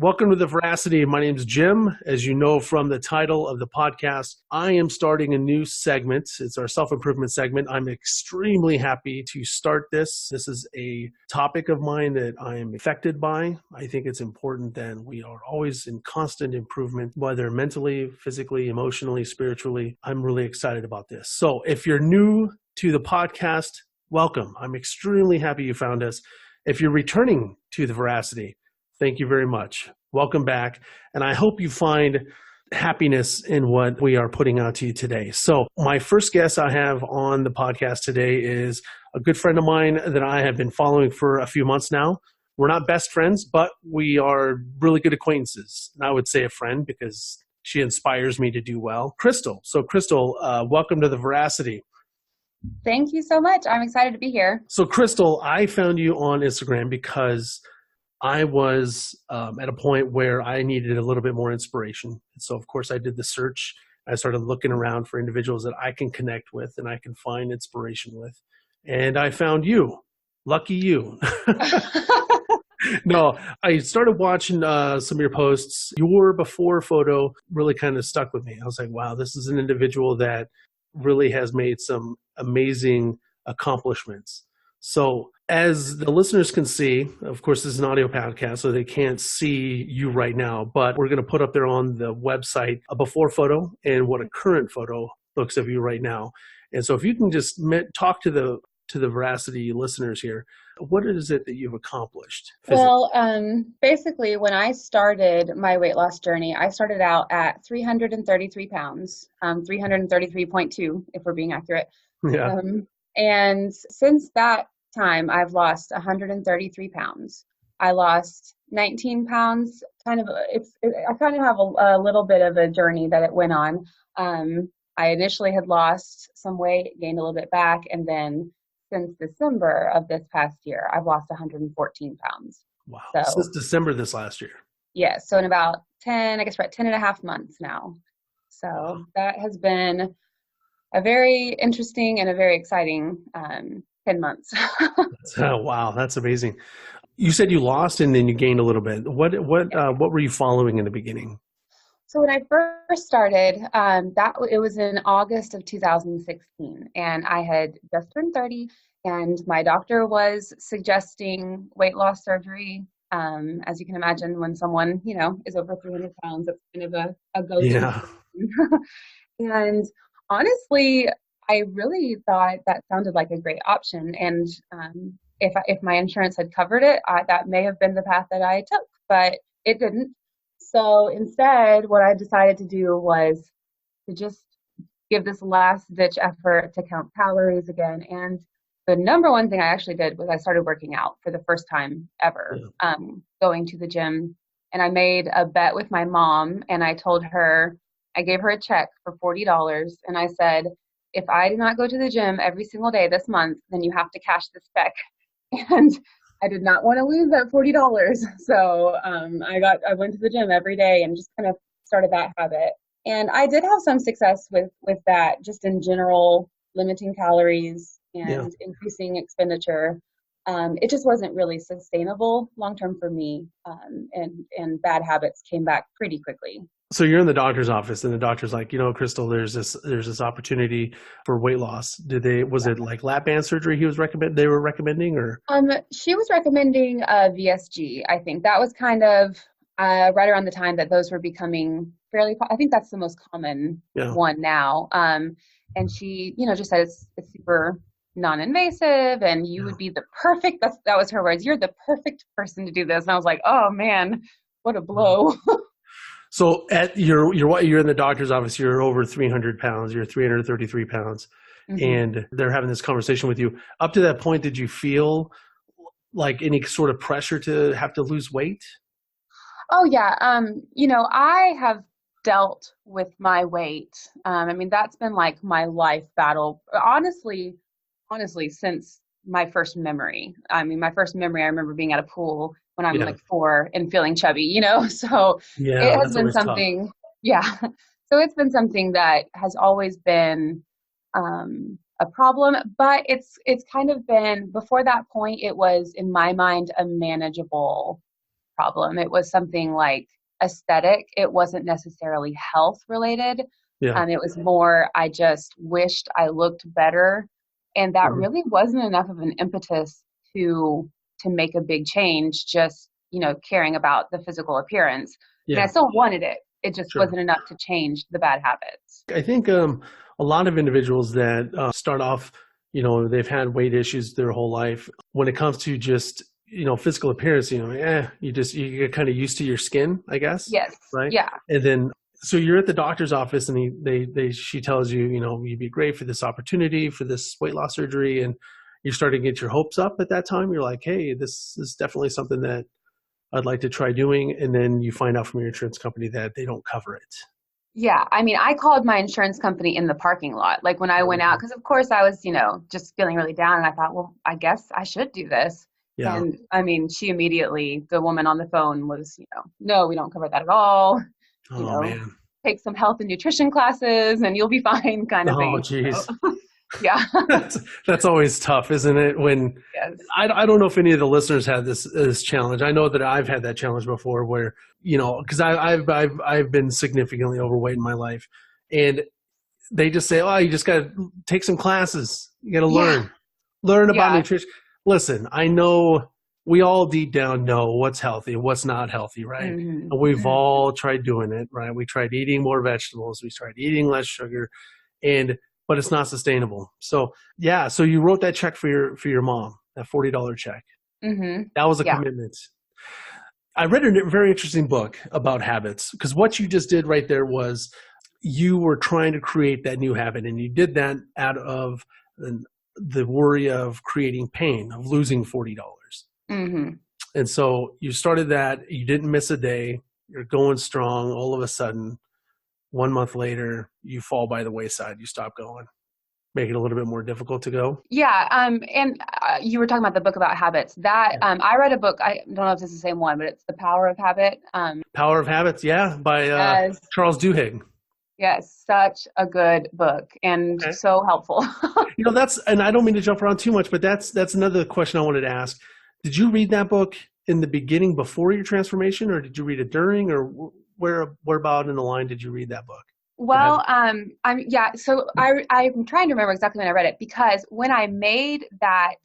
Welcome to The Veracity. My name's Jim. As you know from the title of the podcast, I am starting a new segment. It's our self-improvement segment. I'm extremely happy to start this. This is a topic of mine that I am affected by. I think it's important that we are always in constant improvement, whether mentally, physically, emotionally, spiritually. I'm really excited about this. So if you're new to the podcast, welcome. I'm extremely happy you found us. If you're returning to The Veracity, thank you very much. Welcome back. And I hope you find happiness in what we are putting out to you today. So my first guest I have on the podcast today is a good friend of mine that I have been following for a few months now. We're not best friends, but we are really good acquaintances. And I would say a friend because she inspires me to do well. Krystal. So Krystal, welcome to The Veracity. Thank you so much. I'm excited to be here. So Krystal, I found you on Instagram because I was at a point where I needed a little bit more inspiration. And so, of course, I did the search. I started looking around for individuals that I can connect with and I can find inspiration with. And I found you. Lucky you. No, I started watching some of your posts. Your before photo really kind of stuck with me. I was like, wow, this is an individual that really has made some amazing accomplishments. So as the listeners can see, of course, this is an audio podcast, so they can't see you right now, but we're going to put up there on the website a before photo and what a current photo looks of you right now. And so if you can just talk to the Veracity listeners here, what is it that you've accomplished physically? Well, basically, when I started my weight loss journey, I started out at 333 pounds, 333.2 if we're being accurate. Yeah. And since that time, I've lost 133 pounds. I lost 19 pounds. I kind of have a little bit of a journey that it went on. I initially had lost some weight, gained a little bit back, and then since December of this past year, I've lost 114 pounds. Wow. So, since December this last year. Yeah. So in about 10, I guess we're at 10 and a half months now. So that has been a very interesting and a very exciting 10 months. Wow, that's amazing. You said you lost and then you gained a little bit. What were you following in the beginning? So when I first started, it was in August of 2016, and I had just turned 30, and my doctor was suggesting weight loss surgery. As you can imagine, when someone is over 300 pounds, it's kind of a go-to. Yeah. And honestly, I really thought that sounded like a great option. And if my insurance had covered it, that may have been the path that I took, but it didn't. So instead, what I decided to do was to just give this last ditch effort to count calories again. And the number one thing I actually did was I started working out for the first time ever, going to the gym. And I made a bet with my mom, and I gave her a check for $40. And I said, if I do not go to the gym every single day this month, then you have to cash this check. And I did not want to lose that $40. So I went to the gym every day and just kind of started that habit. And I did have some success with that, just in general, limiting calories and increasing expenditure. It just wasn't really sustainable long-term for me. And bad habits came back pretty quickly. So you're in the doctor's office and the doctor's like, Krystal, there's this opportunity for weight loss. Was it like lap band surgery they were recommending, or? She was recommending VSG. I think that was kind of right around the time that those were becoming fairly, I think that's the most common one now. And she, just said it's super non-invasive and you would be the perfect, that was her words, you're the perfect person to do this. And I was like, oh man, what a blow. So you're in the doctor's office, you're over 300 pounds, you're 333 pounds, and they're having this conversation with you. Up to that point, did you feel like any sort of pressure to have to lose weight? Oh yeah. I have dealt with my weight. That's been like my life battle, honestly, since my first memory. My first memory, I remember being at a pool when I'm like 4 and feeling chubby, so it has been something, so it's been something that has always been a problem, but it's kind of been, before that point, it was in my mind a manageable problem. It was something like aesthetic. It wasn't necessarily health related. Yeah. It was more, I just wished I looked better. And that Mhm. really wasn't enough of an impetus to make a big change, just, caring about the physical appearance. I mean, I Yeah. still wanted it. It just Sure. wasn't enough to change the bad habits. I think a lot of individuals that start off, they've had weight issues their whole life. When it comes to just, physical appearance, you get kind of used to your skin, I guess, Yes. right? Yeah. And then, so you're at the doctor's office, and she tells you, you'd be great for this opportunity for this weight loss surgery, and you're starting to get your hopes up at that time. You're like, hey, this is definitely something that I'd like to try doing, and then you find out from your insurance company that they don't cover it. Yeah, I mean, I called my insurance company in the parking lot, like when I went out, because of course I was, just feeling really down, and I thought, well, I guess I should do this. Yeah. And I mean, the woman on the phone was, no, we don't cover that at all. You Oh know, man. take some health and nutrition classes and you'll be fine, kind of Oh thing. So, geez. yeah. That's always tough, isn't it? When Yes. I don't know if any of the listeners had this challenge. I know that I've had that challenge before, where because I've been significantly overweight in my life, and they just say, "Oh, you just got to take some classes. You got to Yeah. learn about Yeah. nutrition." Listen, I know we all deep down know what's healthy, what's not healthy, right? Hmm. And we've all tried doing it, right? We tried eating more vegetables, we tried eating less sugar, but it's not sustainable. So yeah, so you wrote that check for your mom, that $40 check. Hmm. That was a Yeah. commitment. I read a very interesting book about habits, because what you just did right there was you were trying to create that new habit, and you did that out of the worry of creating pain, of losing $40. Hmm. And so you started that, you didn't miss a day, you're going strong. All of a sudden, 1 month later, you fall by the wayside, you stop going, make it a little bit more difficult to go. Yeah. And you were talking about the book about habits. That Yeah. I read a book. I don't know if it's the same one, but it's The Power of Habit. Power of Habits, yeah, by Yes. Charles Duhigg. Yes. Such a good book and Okay. so helpful. And I don't mean to jump around too much, but that's another question I wanted to ask. Did you read that book in the beginning before your transformation, or did you read it during, or where about in the line did you read that book? Well, so I'm trying to remember exactly when I read it, because when I made that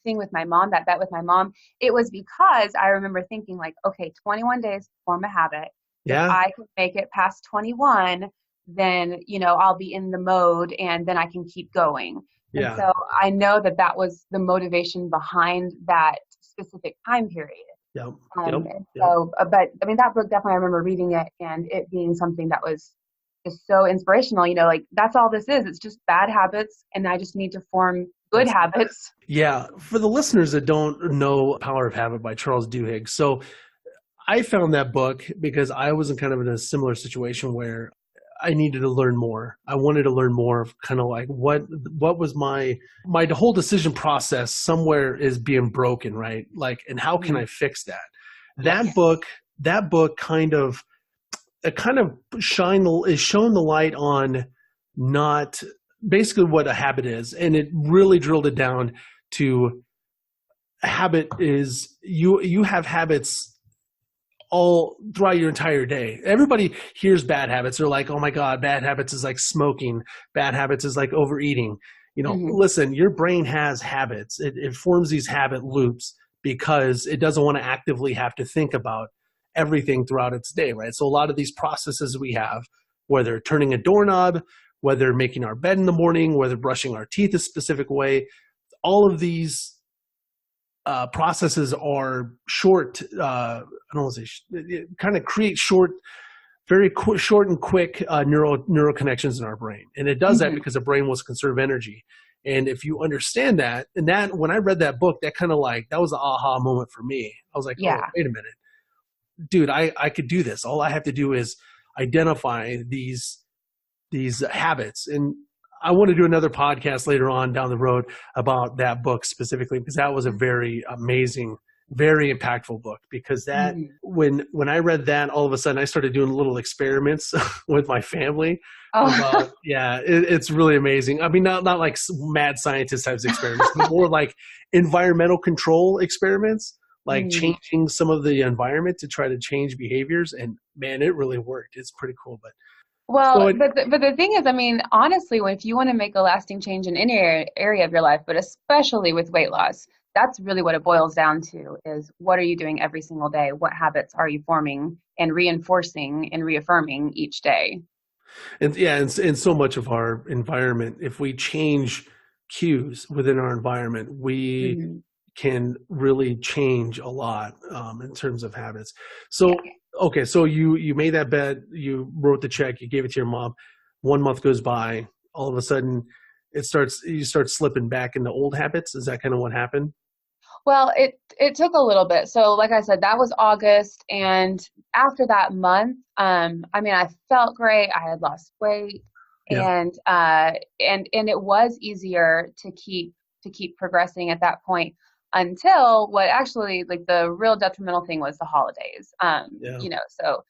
thing with my mom, that bet with my mom, it was because I remember thinking like, okay, 21 days to form a habit. If Yeah, I can make it past 21, then, I'll be in the mode and then I can keep going. And yeah, so I know that was the motivation behind that specific time period. yep, yep, And yep. so, but I mean, that book definitely, I remember reading it and it being something that was just so inspirational, like that's all this is. It's just bad habits. And I just need to form good habits. Yeah, for the listeners that don't know Power of Habit by Charles Duhigg, so I found that book because I was in a similar situation where I needed to learn more. I wanted to learn more of kind of like what was my whole decision process somewhere is being broken, right? Like, and how can I fix that? Yes. That book kind of is shown the light on not basically what a habit is, and it really drilled it down to a habit is you have habits all throughout your entire day. Everybody hears bad habits. They're like, oh my God, bad habits is like smoking. Bad habits is like overeating. Listen, your brain has habits. It forms these habit loops because it doesn't want to actively have to think about everything throughout its day, right? So a lot of these processes we have, whether turning a doorknob, whether making our bed in the morning, whether brushing our teeth a specific way, all of these processes are short. I don't want to say kind of create short, short and quick neural connections in our brain, and it does that because the brain wants to conserve energy. And if you understand that, and that when I read that book, that that was an aha moment for me. I was like, Yeah. oh, wait a minute, dude, I could do this. All I have to do is identify these habits. And I want to do another podcast later on down the road about that book specifically, because that was a very amazing, very impactful book. Because that when I read that, all of a sudden I started doing little experiments with my family. Oh. It's really amazing. I mean, not like mad scientist types of experiments, but more like environmental control experiments, like changing some of the environment to try to change behaviors. And man, it really worked. It's pretty cool. But so Well, but the thing is, I mean, honestly, if you want to make a lasting change in any area of your life, but especially with weight loss, that's really what it boils down to is what are you doing every single day? What habits are you forming and reinforcing and reaffirming each day? and yeah, and so much of our environment, if we change cues within our environment, we Hmm. can really change a lot in terms of habits. Yeah. So, okay, so you made that bet, you wrote the check, you gave it to your mom. 1 month goes by, all of a sudden, you start slipping back into old habits. Is that kind of what happened? Well, it took a little bit. So, like I said, that was August, and after that month, I mean, I felt great. I had lost weight, Yeah, and it was easier to keep progressing at that point until what actually like the real detrimental thing was the holidays. yeah, So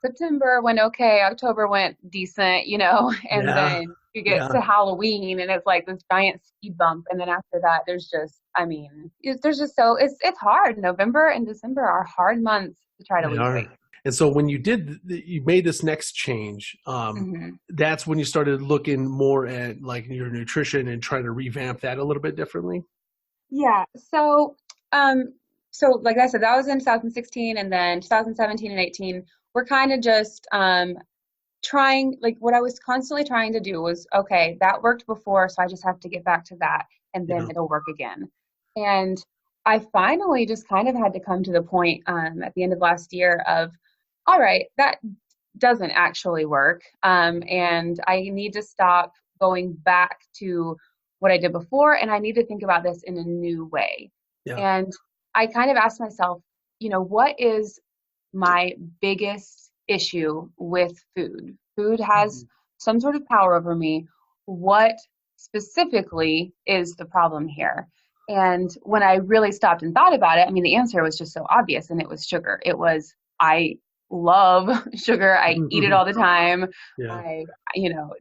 September went okay, October went decent, and yeah, then you get yeah. to Halloween and it's like this giant speed bump. And then after that, there's just, I mean, there's just it's hard. November and December are hard months to try to They lose weight. are. And so when you made this next change, Hmm. that's when you started looking more at like your nutrition and trying to revamp that a little bit differently. Yeah. Um, so like I said, that was in 2016, and then 2017 and 18, we're kind of just trying, like what I was constantly trying to do was, okay, that worked before, so I just have to get back to that and then Yeah. it'll work again. And I finally just kind of had to come to the point at the end of last year of, all right, that doesn't actually work. And I need to stop going back to what I did before, and I need to think about this in a new way. Yeah. And I kind of asked myself, what is my biggest issue with food? Food has Mhm. some sort of power over me. What specifically is the problem here? And when I really stopped and thought about it, I mean, the answer was just so obvious, and it was sugar. It was, I love sugar. I eat it all the time. Yeah. I,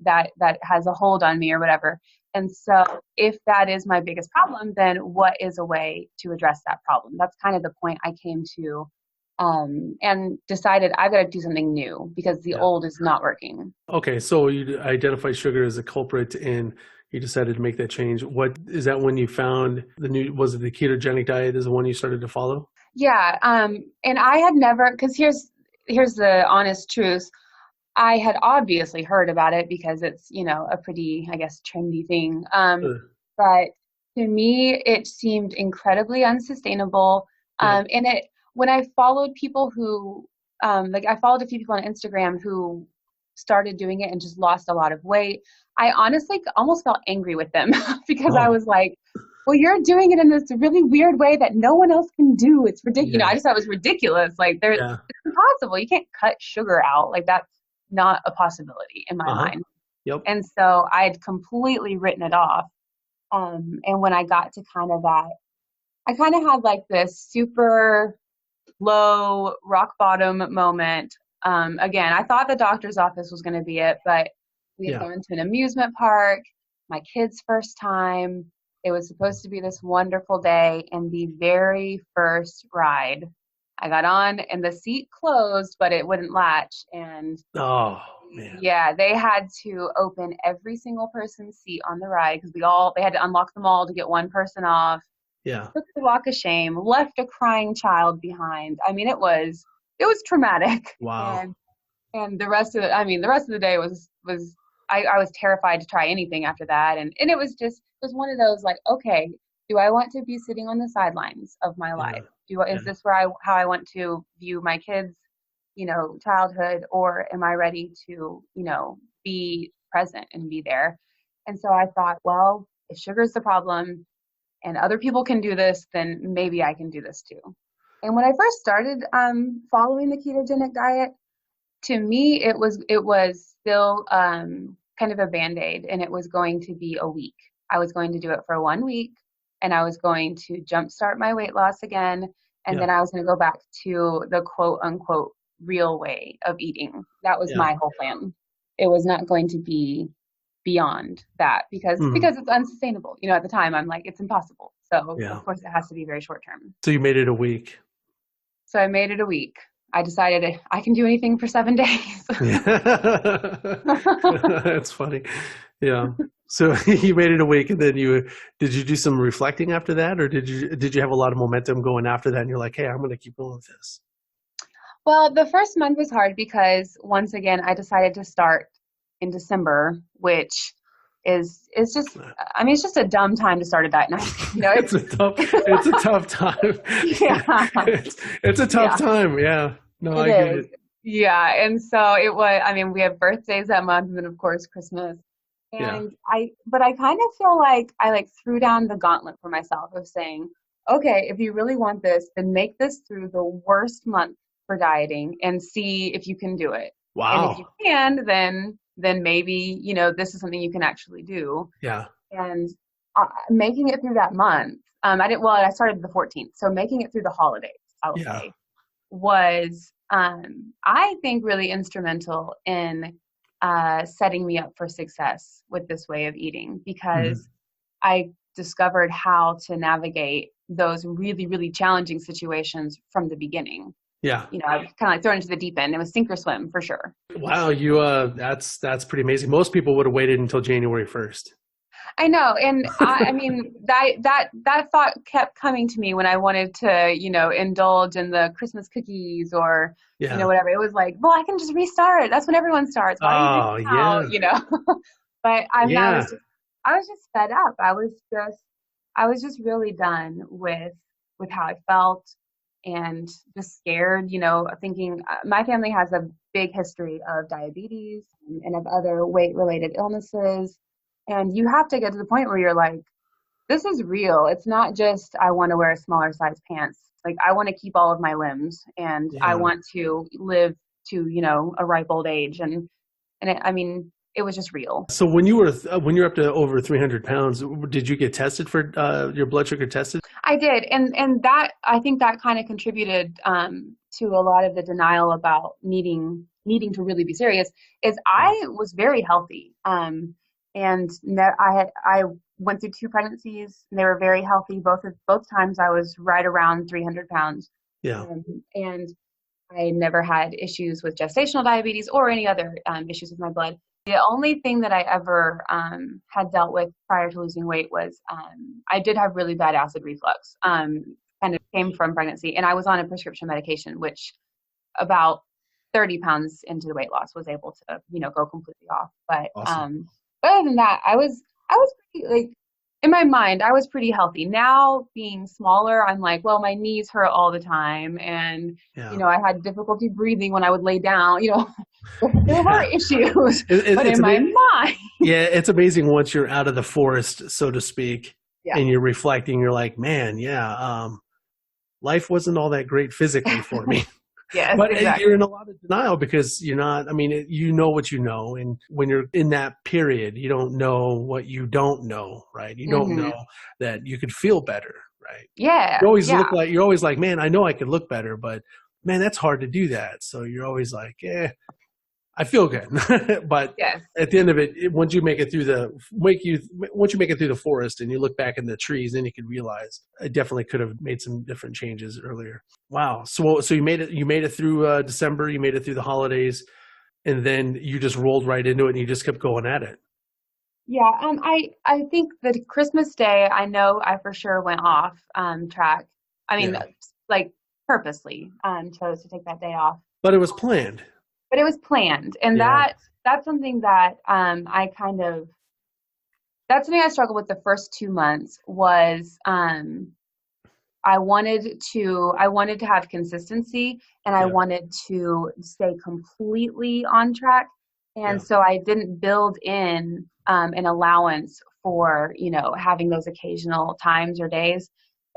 that has a hold on me or whatever. And so if that is my biggest problem, then what is a way to address that problem? That's kind of the point I came to, and decided I've got to do something new because the Yeah. old is not working. Okay. So you identified sugar as a culprit and you decided to make that change. What is that when you found was it the ketogenic diet is the one you started to follow? Yeah, and I had never, because here's the honest truth. I had obviously heard about it because it's, a pretty, I guess, trendy thing. Uh, But to me, it seemed incredibly unsustainable. yeah. And when I followed people who, like I followed a few people on Instagram who started doing it and just lost a lot of weight, I honestly almost felt angry with them because I Oh, was like, well, you're doing it in this really weird way that no one else can do. It's ridiculous. yeah. I just thought it was ridiculous. Like Yeah. it's impossible. You can't cut sugar out. Like that's not a possibility in my Uh-huh. mind. Yep. And so I had completely written it off. And when I got to kind of that, I kind of had like this super low rock bottom moment. Again, I thought the doctor's office was going to be it, but we had Yeah. gone to an amusement park, my kid's first time. It was supposed to be this wonderful day, and the very first ride, I got on and the seat closed, but it wouldn't latch. And Oh, man. yeah, they had to open every single person's seat on the ride because they had to unlock them all to get one person off. Yeah. Took the walk of shame, left a crying child behind. I mean, it was traumatic. Wow. And the rest of the day was I was terrified to try anything after that. And it was one of those like, okay, do I want to be sitting on the sidelines of my Yeah. life? Yeah. Is this how I want to view my kids, childhood, or am I ready to, be present and be there? And so I thought, well, if sugar's the problem and other people can do this, then maybe I can do this too. And when I first started following the ketogenic diet, to me it was still kind of a band-aid, and it was going to be a week. I was going to do it for 1 week, and I was going to jumpstart my weight loss again, and Yeah. then I was going to go back to the quote unquote real way of eating. That was Yeah. my whole plan. It was not going to be beyond that because Mhm. it's unsustainable. At the time I'm like, it's impossible. So Yeah. of course it has to be very short term. So you made it a week. So I made it a week. I decided I can do anything for 7 days. Yeah. That's funny. Yeah. So you made it a week, and then did you do some reflecting after that, or did you have a lot of momentum going after that and you're like, hey, I'm going to keep going with this? Well, the first month was hard because once again, I decided to start in December, which is just, I mean, it's just a dumb time to start a diet. It's a tough time. Yeah, It's a tough yeah, time. Yeah. No, it I get is. it. Yeah, and so it was, I mean, we have birthdays that month and then of course Christmas. Yeah. But I kind of feel like I like threw down the gauntlet for myself of saying, okay, if you really want this, then make this through the worst month for dieting and see if you can do it. And if you Wow. can, then maybe, this is something you can actually do. Yeah. And making it through that month, I started the 14th. So making it through the holidays, I will Yeah. say, was, I think, really instrumental in setting me up for success with this way of eating Mhm. because I discovered how to navigate those really, really challenging situations from the beginning. Yeah. I was kind of like thrown into the deep end. It was sink or swim for sure. Wow. That's pretty amazing. Most people would have waited until January 1st. I know, and I mean that thought kept coming to me when I wanted to, indulge in the Christmas cookies or, Yeah. whatever. It was like, well, I can just restart. That's when everyone starts. Why do you do Oh, it now? yeah. But Yeah. I was just fed up. I was just really done with how I felt and just scared, thinking my family has a big history of diabetes and of other weight related illnesses. And you have to get to the point where you're like, this is real. It's not just I want to wear smaller size pants. Like I want to keep all of my limbs and I Yeah. want to live to, a ripe old age. I mean, it was just real. So when you were up to over 300 pounds, did you get tested for your blood sugar tested? I did. And that, I think that kind of contributed to a lot of the denial about needing to really be serious is Yeah. I was very healthy. I went through 2 pregnancies. And they were very healthy. Both times I was right around 300 pounds. Yeah. And I never had issues with gestational diabetes or any other issues with my blood. The only thing that I ever had dealt with prior to losing weight was I did have really bad acid reflux, kind of came from pregnancy. And I was on a prescription medication, which about 30 pounds into the weight loss was able to, go completely off. Awesome. But other than that, I was pretty, like, in my mind, I was pretty healthy. Now being smaller, I'm like, well, my knees hurt all the time. And, Yeah. I had difficulty breathing when I would lay down, there were Yeah. issues, but It's in my amazing. mind, Yeah, it's amazing once you're out of the forest, so to speak, yeah, and you're reflecting. You're like, man, yeah, life wasn't all that great physically for me. yes, But you're exactly. in a lot of denial because you're not. I mean, you know what you know, and when you're in that period, you don't know what you don't know, right? You don't Hmm. know that you could feel better, right? Yeah, yeah, You're always like, man, I know I could look better, but man, that's hard to do that. So you're always like, I feel good. But yes. at the end of it, once you make it through once you make it through the forest and you look back in the trees, then you can realize I definitely could have made some different changes earlier. Wow. So you made it through December, you made it through the holidays, and then you just rolled right into it and you just kept going at it. Yeah, I think the Christmas Day, I know I for sure went off track. I mean, Yeah. like purposely chose to take that day off. But it was planned. But it was planned, and Yeah. that's something that that's something I struggled with the first 2 months was I wanted to have consistency and I Yeah. wanted to stay completely on track. And Yeah. so I didn't build in an allowance for, having those occasional times or days.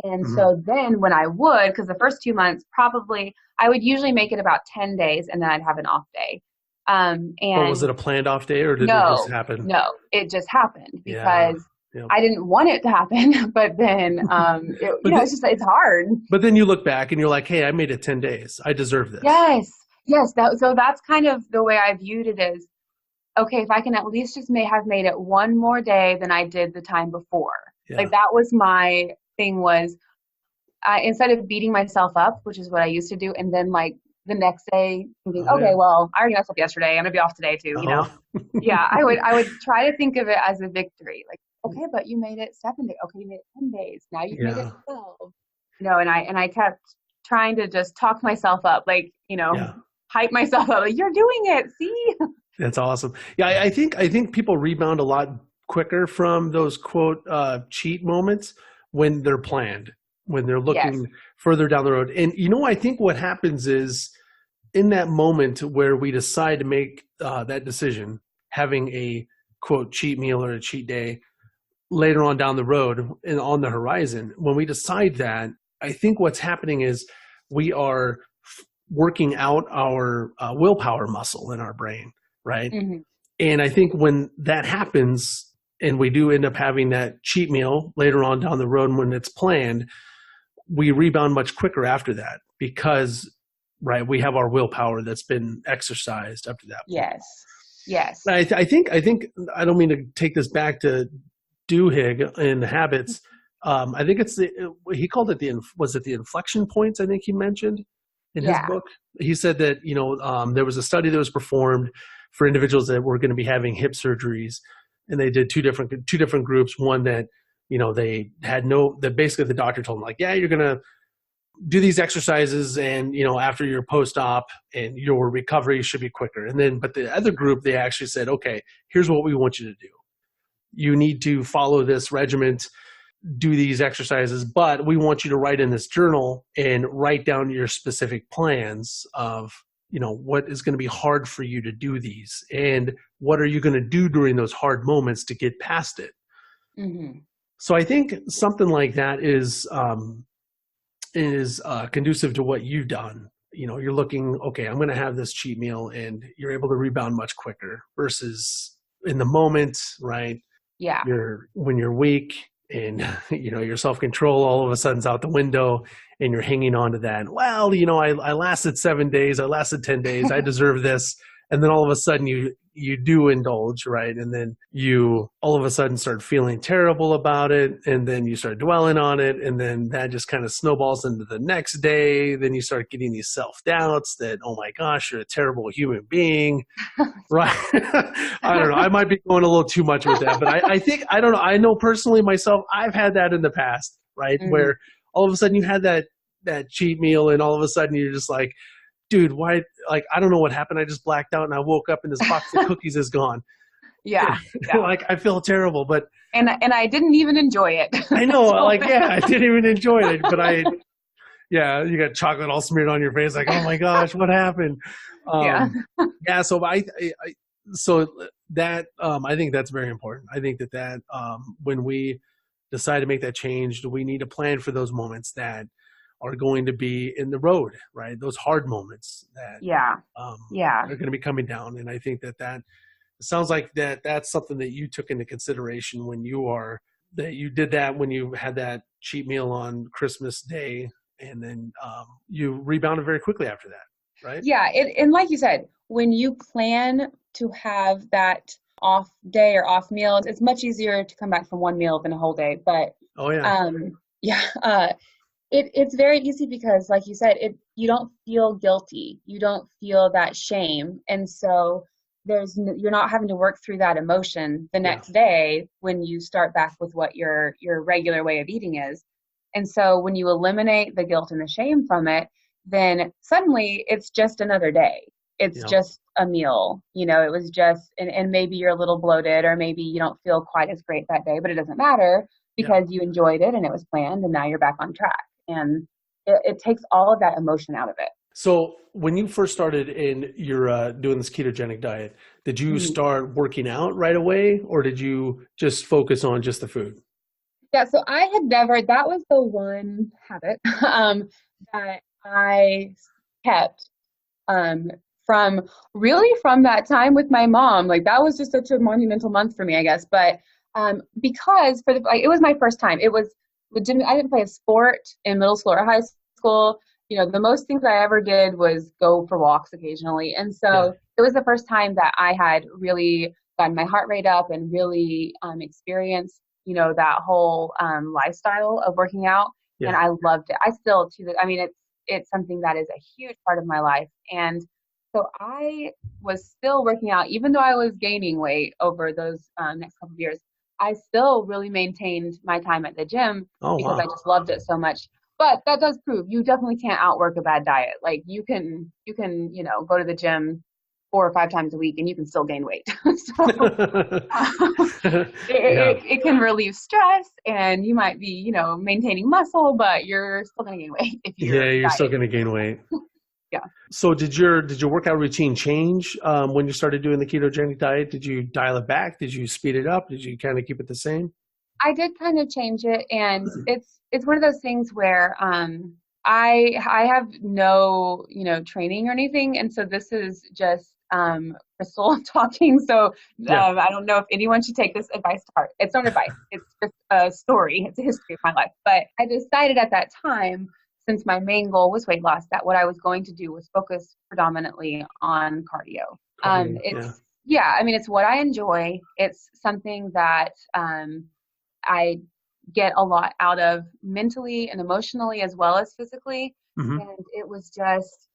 And Mhm. so then when I would, because the first 2 months, probably I would usually make it about 10 days and then I'd have an off day. Or was And it a planned off day or did it just no, happen? no, it just happened Yeah. because Yeah. I didn't want it to happen. But then, But th- it's hard. but then you look back and you're like, hey, I made it 10 days. I deserve this. Yes, yes. So that's kind of the way I viewed it as, okay, if I can at least just have made it one more day than I did the time before. Yeah. Like that was my thing was instead of beating myself up, which is what I used to do, and then like the next day thinking, Oh okay, yeah. well, I already messed up yesterday. I'm gonna be off today too, you know? Uh-huh. Yeah, I would try to think of it as a victory. Like, okay, but you made it 7 days. Okay, you made it 10 days. Now you've made it Yeah. 12. You know, and I kept trying to just talk myself up, like, Yeah. hype myself up. Like, you're doing it. See? That's awesome. Yeah, I think people rebound a lot quicker from those quote cheat moments when they're planned, when they're Yes. looking further down the road. And I think what happens is in that moment where we decide to make that decision, having a quote cheat meal or a cheat day later on down the road and on the horizon, when we decide that, I think what's happening is we are working out our willpower muscle in our brain, right? Hmm. And I think when that happens and we do end up having that cheat meal later on down the road when it's planned, we rebound much quicker after that because, right, we have our willpower that's been exercised up to that point. Yes. Yes. I think I don't mean to take this back to Duhigg and the habits. I think he called it was it the inflection points? I think he mentioned in his Yeah. book. He said that there was a study that was performed for individuals that were going to be having hip surgeries, and they did two different groups. One that they had that basically the doctor told them like, yeah, you're going to do these exercises and after your post-op and your recovery should be quicker. And then but the other group, they actually said, okay, here's what we want you to do. You need to follow this regiment, do these exercises, but we want you to write in this journal and write down your specific plans of what is going to be hard for you to do these and what are you going to do during those hard moments to get past it. Hmm. So I think something like that is conducive to what you've done. You're looking, okay, I'm going to have this cheat meal, and you're able to rebound much quicker versus in the moment, right? Yeah. When you're weak and your self-control all of a sudden's out the window and you're hanging on to that. Well, I lasted 7 days, I lasted 10 days, I deserve this. And then all of a sudden you do indulge, right? And then you all of a sudden start feeling terrible about it, and then you start dwelling on it, and then that just kind of snowballs into the next day. Then you start getting these self-doubts that, oh my gosh, you're a terrible human being. Right. I don't know. I might be going a little too much with that, but I think, I don't know. I know personally myself, I've had that in the past, right? Hmm. Where all of a sudden you had that cheat meal and all of a sudden you're just like, dude, why? Like, I don't know what happened. I just blacked out and I woke up and this box of cookies is gone. Yeah. Yeah. Like, I feel terrible, but. And I didn't even enjoy it. I know, So like, yeah, I didn't even enjoy it, but yeah, you got chocolate all smeared on your face. Like, oh my gosh, what happened? yeah. Yeah. So so that, I think that's very important. I think that when we decide to make that change, we need to plan for those moments that are going to be in the road, right? Those hard moments that Yeah. Yeah. are going to be coming down. And I think that it sounds like that's something that you took into consideration when you did that when you had that cheat meal on Christmas Day, and then you rebounded very quickly after that, right? Yeah. And like you said, when you plan to have that off day or off meals, it's much easier to come back from one meal than a whole day. But Oh yeah. yeah, it's very easy because, like you said, you don't feel guilty, you don't feel that shame, and so you're not having to work through that emotion the Yeah. next day when you start back with what your regular way of eating is. And so when you eliminate the guilt and the shame from it, then suddenly it's just another day. It's Yeah. just a meal. It was just, and maybe you're a little bloated or maybe you don't feel quite as great that day, but it doesn't matter Yeah. because you enjoyed it and it was planned and now you're back on track. And it takes all of that emotion out of it. So when you first started and you're doing this ketogenic diet, did you Mhm. start working out right away, or did you just focus on just the food? Yeah, so I had that was the one habit that I kept um, from that time with my mom. Like that was just such a monumental month for me, I guess. But because it was my first time. It was legitimate. I didn't play a sport in middle school or high school. The most things I ever did was go for walks occasionally. And Yeah. so it was the first time that I had really gotten my heart rate up and really experienced that whole lifestyle of working out, and Yeah. I loved it. I still to the, I mean, it's something that is a huge part of my life, and so I was still working out, even though I was gaining weight over those next couple of years. I still really maintained my time at the gym Oh, because wow. I just loved it so much. But that does prove you definitely can't outwork a bad diet. Like you can go to the gym 4 or 5 times a week and you can still gain weight. So Yeah. it can relieve stress and you might be, maintaining muscle, but you're still going to gain weight if Yeah, you're you're still dieting. going to gain weight. Yeah. So did your workout routine change when you started doing the ketogenic diet? Did you dial it back? Did you speed it up? Did you kind of keep it the same? I did kind of change it, and it's one of those things where I have no training or anything, and so this is just Krystal talking. So Yeah. I don't know if anyone should take this advice to heart. It's not advice; it's just a story. It's a history of my life. But I decided at that time, since my main goal was weight loss, that what I was going to do was focus predominantly on cardio. Cardio. Yeah. It's yeah, I mean, it's what I enjoy. It's something that I get a lot out of mentally and emotionally as well as physically. Hmm. And it was just,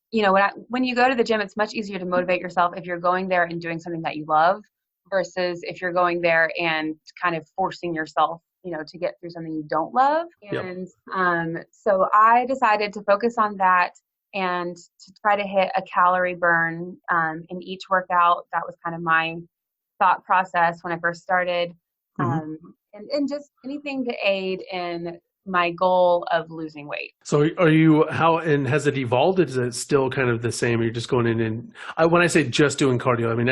when you go to the gym, it's much easier to motivate yourself if you're going there and doing something that you love versus if you're going there and kind of forcing yourself, to get through something you don't love. Yep. And so I decided to focus on that and to try to hit a calorie burn in each workout. That was kind of my thought process when I first started. Hmm. Um, and just anything to aid in my goal of losing weight. So are you how and has it evolved? Is it still kind of the same? You're just going in and when I say just doing cardio, I mean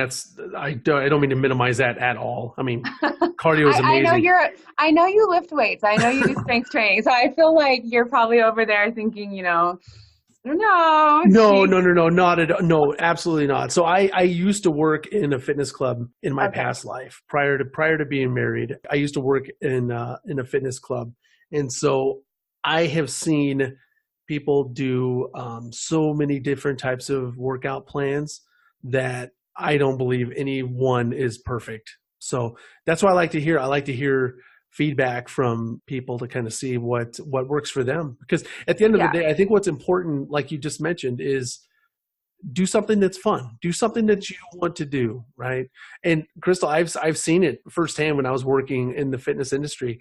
I don't mean to minimize that at all. I mean cardio is I know amazing. I know you lift weights. I know you do strength training. So I feel like you're probably over there thinking, no, No, she's no, no, no, not at no, absolutely not. So I used to work in a fitness club in my okay. past life prior to being married. I used to work in a fitness club, and so I have seen people do so many different types of workout plans that I don't believe any one is perfect. So that's why I like to hear feedback from people to kind of see what works for them, because at the end of the Yeah. day I think what's important, like you just mentioned, is do something that's fun, do something that you want to do, right? And Krystal, I've seen it firsthand when I was working in the fitness industry.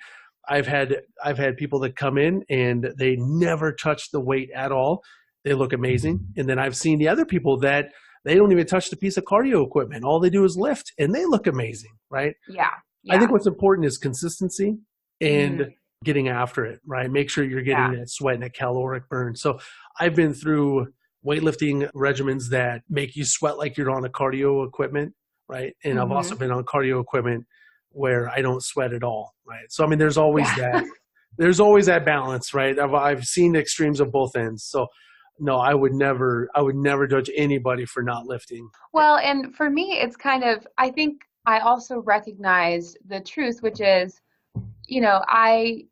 I've had people that come in and they never touch the weight at all. They look amazing. And then I've seen the other people that they don't even touch the piece of cardio equipment, all they do is lift and they look amazing, right? Yeah. I think Yeah. what's important is consistency Mm, and getting after it, right? Make sure you're getting yeah. that sweat and that caloric burn. So I've been through weightlifting regimens that make you sweat like you're on a cardio equipment, right? And I've also Hmm. been on cardio equipment where I don't sweat at all, right? So I mean, Yeah. there's always that balance, right? I've seen the extremes of both ends. So no, I would never judge anybody for not lifting. Well, and for me, it's kind of, I think I also recognize the truth, which is, I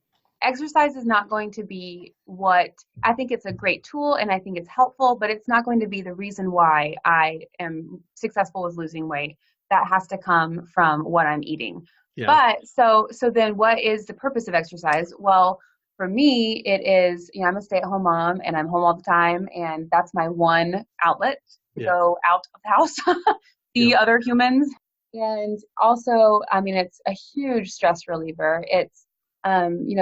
exercise is not going to be what I think it's a great tool and I think it's helpful, but it's not going to be the reason why I am successful with losing weight. That has to come from what I'm eating. Yeah, But so then what is the purpose of exercise? Well, for me, it is, I'm a stay-at-home mom and I'm home all the time, and that's my one outlet to yeah, go out of the house, yeah, see other humans. And also, I mean, it's a huge stress reliever. It's,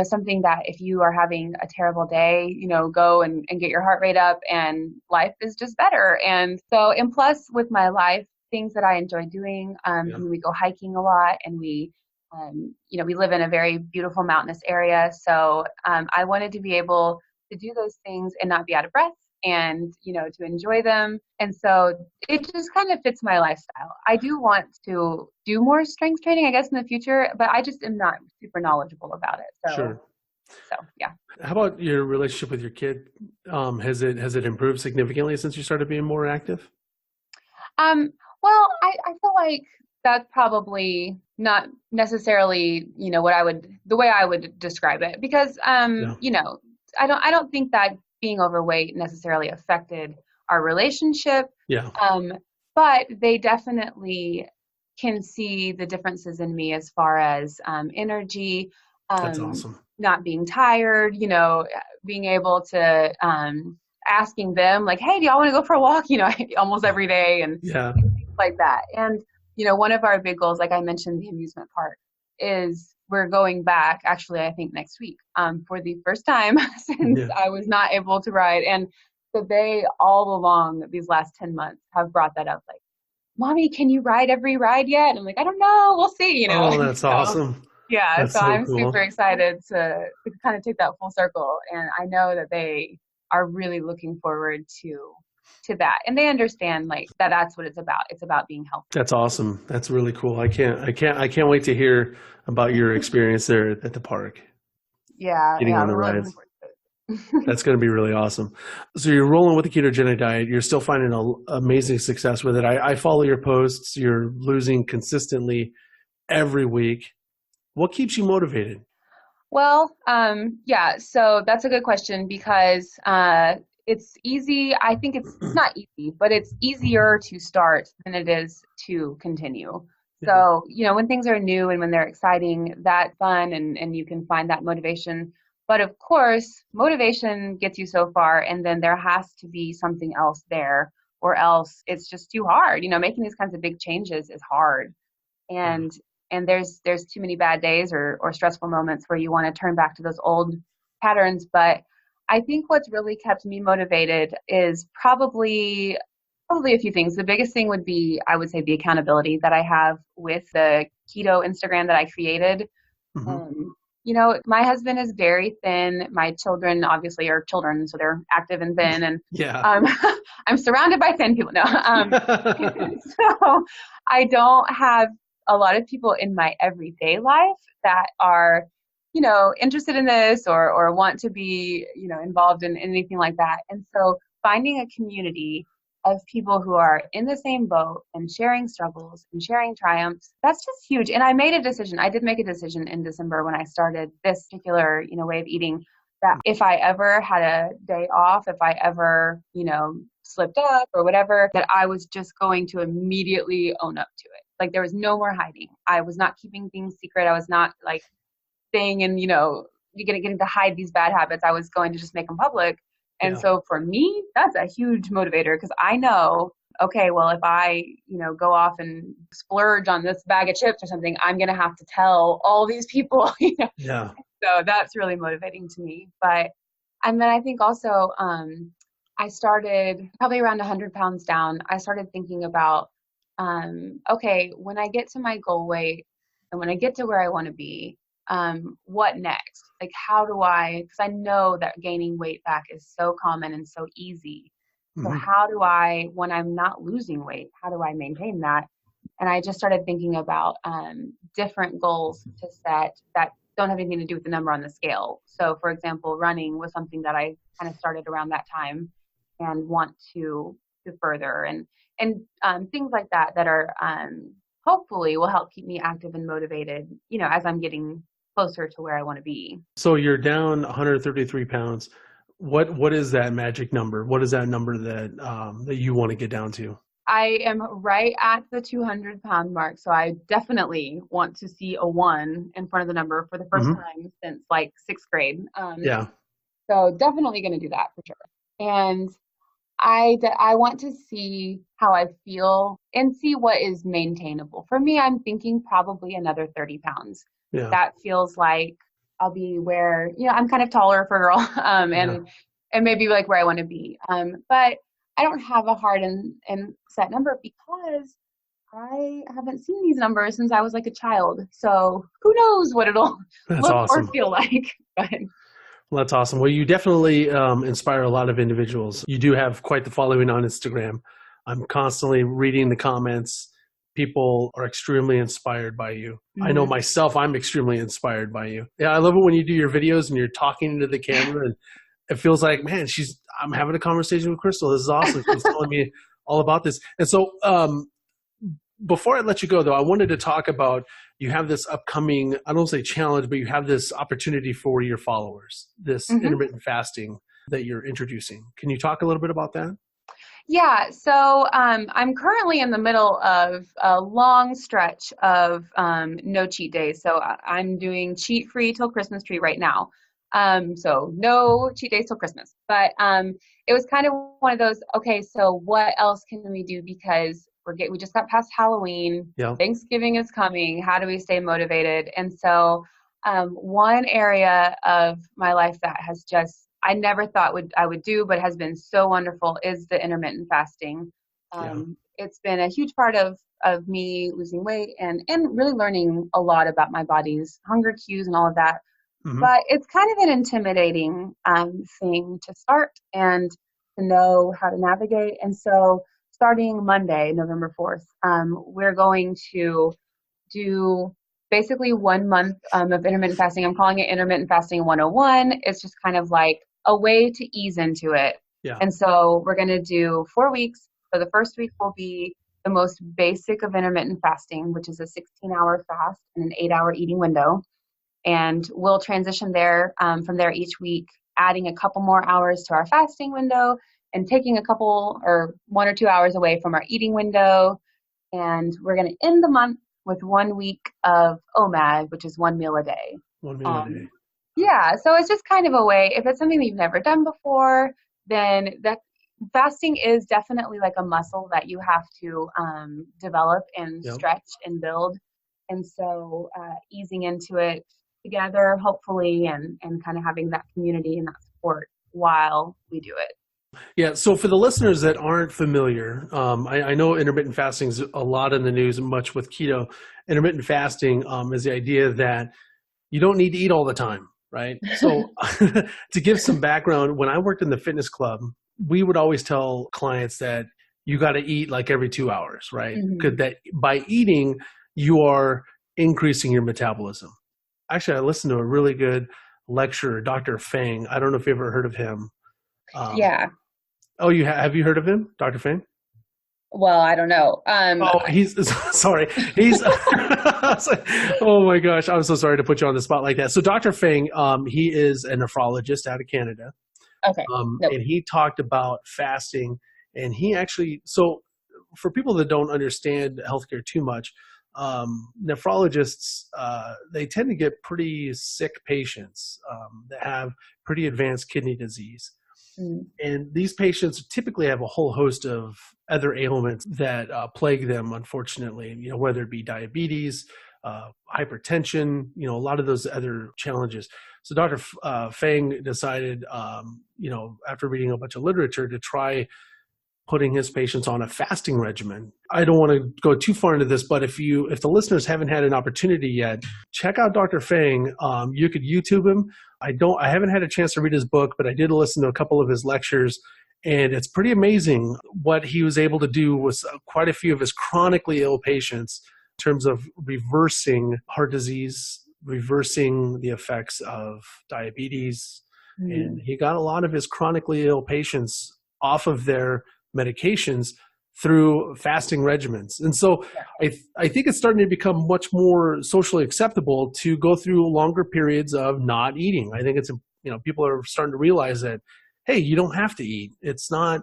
something that if you are having a terrible day, go and get your heart rate up and life is just better. And so, and plus with my life, things that I enjoy doing, yeah. we go hiking a lot and we live in a very beautiful mountainous area. So I wanted to be able to do those things and not be out of breath and, to enjoy them. And so it just kind of fits my lifestyle. I do want to do more strength training, I guess, in the future, but I just am not super knowledgeable about it. Sure. So yeah. How about your relationship with your kid? Has it improved significantly since you started being more active? Um, well, I feel like that's probably not necessarily, the way I would describe it because, Yeah. I don't think that being overweight necessarily affected our relationship. Yeah. Um, but they definitely can see the differences in me as far as energy, That's awesome. not being tired, being able to asking them like, hey, do y'all want to go for a walk? Almost every day and Yeah. things like that. And, one of our big goals, like I mentioned, the amusement park, is we're going back actually, I think next week, for the first time since Yeah. I was not able to ride. And so they all along these last 10 months have brought that up, like, Mommy, can you ride every ride yet? And I'm like, I don't know. We'll see, Oh, that's So, awesome. yeah, That's so so I'm super cool. excited to kind of take that full circle. And I know that they are really looking forward to that. And they understand like that that's what it's about. It's about being healthy. That's awesome. That's really cool. I can't wait to hear about your experience there at the park, Yeah, getting yeah, on the I'm really looking rides. forward to it. That's going to be really awesome. So you're rolling with the ketogenic diet. You're still finding amazing success with it. I follow your posts. You're losing consistently every week. What keeps you motivated? Well, yeah, so that's a good question because it's easy. I think it's not easy, but it's easier to start than it is to continue. Yeah. So, when things are new and when they're exciting, that's fun and you can find that motivation. But of course, motivation gets you so far, and then there has to be something else there, or else it's just too hard. Making these kinds of big changes is hard. Yeah. And there's too many bad days or stressful moments where you want to turn back to those old patterns. But I think what's really kept me motivated is probably a few things. The biggest thing would be, I would say, the accountability that I have with the keto Instagram that I created. Hmm. um, my husband is very thin. My children obviously are children, so they're active and thin, and Yeah. um, I'm surrounded by thin people now. So I don't have a lot of people in my everyday life that are, interested in this or want to be, involved in anything like that. And so finding a community of people who are in the same boat and sharing struggles and sharing triumphs, that's just huge. And I made a decision. I did make a decision in December when I started this particular, way of eating, that if I ever had a day off, if I ever, slipped up or whatever, that I was just going to immediately own up to it. Like there was no more hiding. I was not keeping things secret. I was not like staying in, you getting to hide these bad habits. I was going to just make them public. And Yeah. so for me, that's a huge motivator because I know, okay, well, if I, go off and splurge on this bag of chips or something, I'm going to have to tell all these people, Yeah. So that's really motivating to me. But, and then I think also, I started probably around 100 pounds down. I started thinking about, okay, when I get to my goal weight and when I get to where I want to be, what next? Like, how do because I know that gaining weight back is so common and so easy. So Hmm. how do when I'm not losing weight, how do I maintain that? And I just started thinking about different goals to set that don't have anything to do with the number on the scale. So, for example, running was something that I kind of started around that time and want to further and things like that that are hopefully will help keep me active and motivated, as I'm getting closer to where I want to be. So you're down 133 pounds. What is that magic number? What is that number that you want to get down to? I am right at the 200-pound mark, so I definitely want to see a 1 in front of the number for the first Hmm. time since like 6th grade. Yeah. So definitely going to do that for sure. And I want to see how I feel and see what is maintainable. For me, I'm thinking probably another 30 pounds. Yeah. That feels like I'll be where, I'm kind of taller for a girl, Yeah. and maybe like where I want to be. But I don't have a hard and set number because I haven't seen these numbers since I was like a child. So who knows what it'll That's look or awesome. feel like. But Well, that's awesome. Well, you definitely inspire a lot of individuals. You do have quite the following on Instagram. I'm constantly reading the comments. People are extremely inspired by you. I know mhm. myself, I'm extremely inspired by you. Yeah, I love it when you do your videos and you're talking into the camera and it feels like, man, I'm having a conversation with Krystal. This is awesome. She's telling me all about this. And so before I let you go, though, I wanted to talk about you have this upcoming, I don't say challenge, but you have this opportunity for your followers, this Mhm. intermittent fasting that you're introducing. Can you talk a little bit about that? Yeah, so I'm currently in the middle of a long stretch of no cheat days. So I'm doing cheat free till Christmas tree right now. So no cheat days till Christmas. But it was kind of one of those, okay, so what else can we do? Because we just got past Halloween, Yeah. Thanksgiving is coming. How do we stay motivated? And so one area of my life that has just I never thought I would do, but has been so wonderful is the intermittent fasting. Yeah. It's been a huge part of me losing weight and really learning a lot about my body's hunger cues and all of that. Hmm. But it's kind of an intimidating thing to start and to know how to navigate. And so starting Monday, November 4th, we're going to do basically 1 month of intermittent fasting. I'm calling it Intermittent Fasting 101. It's just kind of like a way to ease into it. Yeah. And so we're going to do 4 weeks. So the first week will be the most basic of intermittent fasting, which is a 16-hour fast and an 8-hour eating window. And we'll transition there from there each week, adding a couple more hours to our fasting window and taking a couple or 1 or 2 hours away from our eating window. And we're going to end the month with 1 week of OMAD, which is 1 meal a day. One meal a day. Um, yeah, so it's just kind of a way, if it's something that you've never done before, then that fasting is definitely like a muscle that you have to develop and Yep. stretch and build. And so easing into it together, hopefully, and kind of having that community and that support while we do it. Yeah. So for the listeners that aren't familiar, I know intermittent fasting is a lot in the news, much with keto. Intermittent fasting is the idea that you don't need to eat all the time, right? So to give some background, when I worked in the fitness club, we would always tell clients that you got to eat like every 2 hours, right? Because that by eating, you are increasing your metabolism. Actually, I listened to a really good lecturer, Dr. Fang. I don't know if you ever heard of him. Yeah. Oh, have you heard of him, Dr. Fang? Well, I don't know. Oh, he's sorry. He's oh my gosh, I'm so sorry to put you on the spot like that. So Dr. Fang, he is a nephrologist out of Canada, Okay. Nope. and he talked about fasting, and he actually for people that don't understand healthcare too much, nephrologists they tend to get pretty sick patients that have pretty advanced kidney disease. And these patients typically have a whole host of other ailments that plague them, unfortunately, whether it be diabetes, hypertension, a lot of those other challenges. So Dr. Fang decided, after reading a bunch of literature, to try putting his patients on a fasting regimen. I don't want to go too far into this, but if the listeners haven't had an opportunity yet, check out Dr. Fang. You could YouTube him. I haven't had a chance to read his book, but I did listen to a couple of his lectures, and it's pretty amazing what he was able to do with quite a few of his chronically ill patients in terms of reversing heart disease, reversing the effects of diabetes. And he got a lot of his chronically ill patients off of their medications through fasting regimens. And so I think it's starting to become much more socially acceptable to go through longer periods of not eating. I think it's, people are starting to realize that, hey, you don't have to eat. It's not,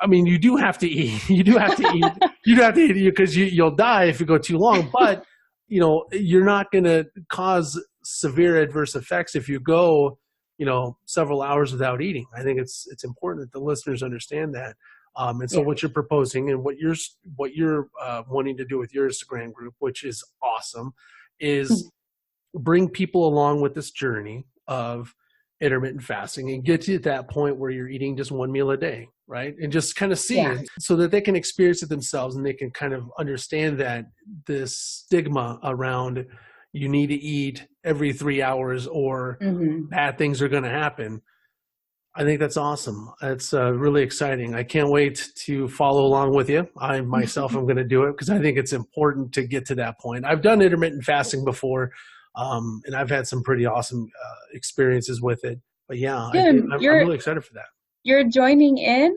I mean, you do have to eat. You do have to eat. You do have to eat because you'll die if you go too long. But, you're not going to cause severe adverse effects if you go several hours without eating. I think it's important that the listeners understand that. And so what you're proposing and what you're wanting to do with your Instagram group, which is awesome, is bring people along with this journey of intermittent fasting and get to that point where you're eating just one meal a day, right? And just kind of see it so that they can experience it themselves and they can kind of understand that this stigma around you need to eat every 3 hours or bad things are going to happen. I think that's awesome. It's really exciting. I can't wait to follow along with you. I myself am going to do it because I think it's important to get to that point. I've done intermittent fasting before, and I've had some pretty awesome experiences with it. But yeah, I'm really excited for that. You're joining in?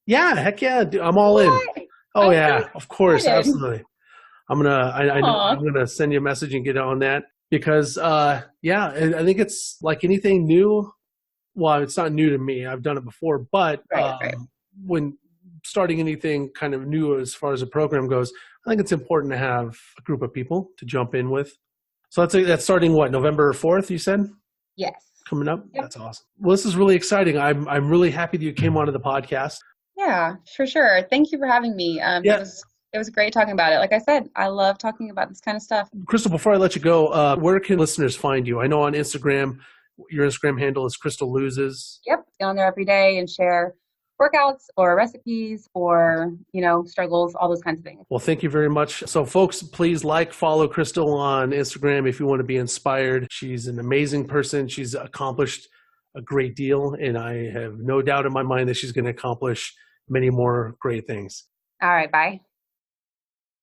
Yeah, heck yeah. I'm all in. Oh yeah, of course. Absolutely. I'm gonna send you a message and get on that because I think it's like anything new. Well, it's not new to me. I've done it before, but when starting anything kind of new as far as a program goes, I think it's important to have a group of people to jump in with. So that's starting what, November 4th, you said? Yes. Coming up? Yep. That's awesome. Well, this is really exciting. I'm really happy that you came onto the podcast. Yeah, for sure. Thank you for having me. It was great talking about it. Like I said, I love talking about this kind of stuff. Krystal, before I let you go, where can listeners find you? I know on Instagram, your Instagram handle is Krystal Loses. Yep. Go on there every day and share workouts or recipes or, struggles, all those kinds of things. Well, thank you very much. So folks, please follow Krystal on Instagram if you want to be inspired. She's an amazing person. She's accomplished a great deal, and I have no doubt in my mind that she's going to accomplish many more great things. All right. Bye.